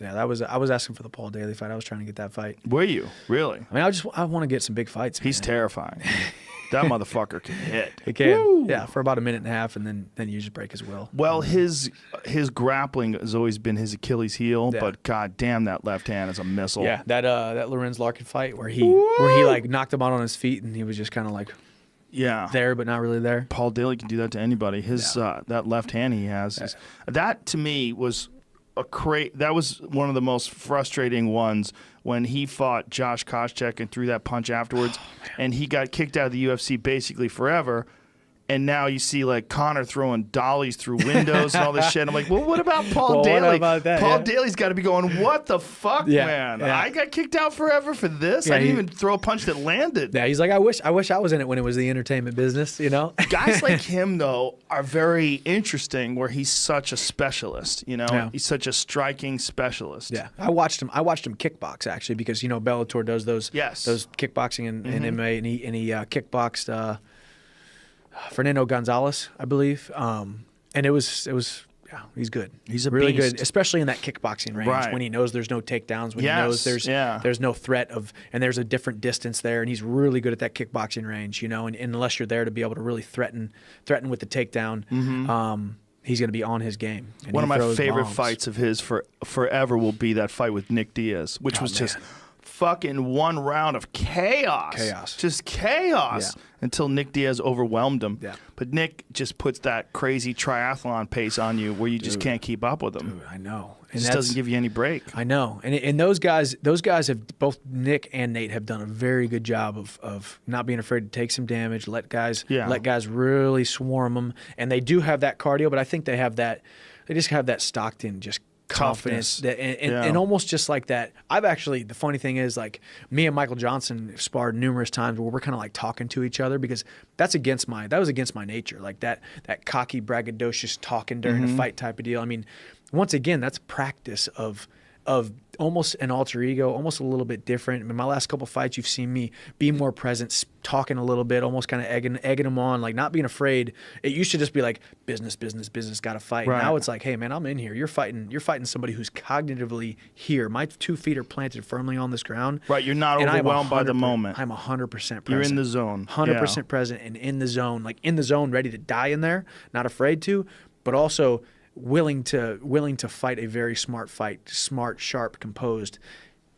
Yeah, I was asking for the Paul Daley fight. I was trying to get that fight. Were you? Really? I mean, I want to get some big fights. He's man. terrifying. That motherfucker can hit. He can. Woo! Yeah, for about a minute and a half, and then you just break his will. Well, his grappling has always been his Achilles heel, Yeah. but god damn, that left hand is a missile. Yeah, that Lorenz Larkin fight where he like knocked him out on his feet, and he was just kind of like there but not really there. Paul Daley can do that to anybody. His that left hand he has, that to me was that was one of the most frustrating ones when he fought Josh Koscheck and threw that punch afterwards, and he got kicked out of the UFC basically forever. And now you see like Conor throwing dollies through windows and all this shit. I'm like, well, what about Paul Daley? What about that? Paul Daley's got to be going, what the fuck, man? Yeah. I got kicked out forever for this? Yeah, I didn't even throw a punch that landed. Yeah, he's like, I wish I was in it when it was the entertainment business, you know? Guys like him, though, are very interesting where he's such a specialist, you know? Yeah. He's such a striking specialist. Yeah, I watched him kickbox actually because Bellator does those kickboxing and MMA, and he kickboxed Fernando Gonzalez, I believe, and it was he's good. He's a really beast. good, especially in that kickboxing range when he knows there's no takedowns, when he knows there's no threat of, and there's a different distance there, and he's really good at that kickboxing range, you know. And unless you're there to be able to really threaten with the takedown. He's going to be on his game. And one of my favorite fights of his forever will be that fight with Nick Diaz, which was just fucking one round of chaos. Just chaos until Nick Diaz overwhelmed him. Yeah. But Nick just puts that crazy triathlon pace on you where you just can't keep up with him. Dude, I know. It just doesn't give you any break. I know. And those guys have, both Nick and Nate have done a very good job of not being afraid to take some damage, let guys really swarm them. And they do have that cardio, but I think they just have that Stockton just confidence and almost just like that. The funny thing is, like, me and Michael Johnson have sparred numerous times where we're kind of like talking to each other because that was against my nature, like that cocky braggadocious talking during a fight type of deal. I mean, once again, that's practice of almost an alter ego, almost a little bit different. In my last couple fights, you've seen me be more present, talking a little bit, almost kind of egging them on, like not being afraid. It used to just be like business, got to fight. Right. Now it's like, hey man, I'm in here. You're fighting somebody who's cognitively here. My 2 feet are planted firmly on this ground. Right, you're not overwhelmed by the moment. I'm 100% present. You're in the zone. 100% present and in the zone, like in the zone, ready to die in there, not afraid to, but also willing to fight a very smart fight, smart, sharp, composed,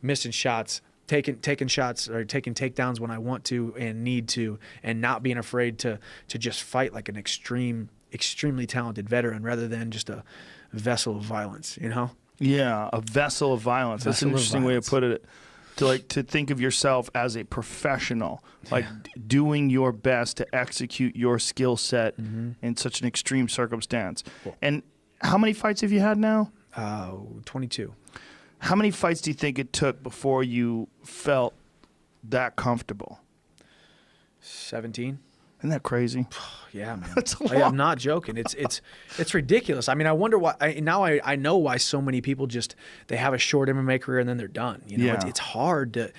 missing shots, taking shots or taking takedowns when I want to and need to, and not being afraid to just fight like an extremely talented veteran rather than just a vessel of violence, you know? Yeah, a vessel of violence. That's an interesting way to put it. To think of yourself as a professional, like doing your best to execute your skill set in such an extreme circumstance. Cool. And how many fights have you had now? 22. How many fights do you think it took before you felt that comfortable? 17. Isn't that crazy? Yeah, man. That's a lot. I'm not joking. It's ridiculous. I mean, I wonder why. I know why so many people they have a short MMA career and then they're done. You know, it's hard.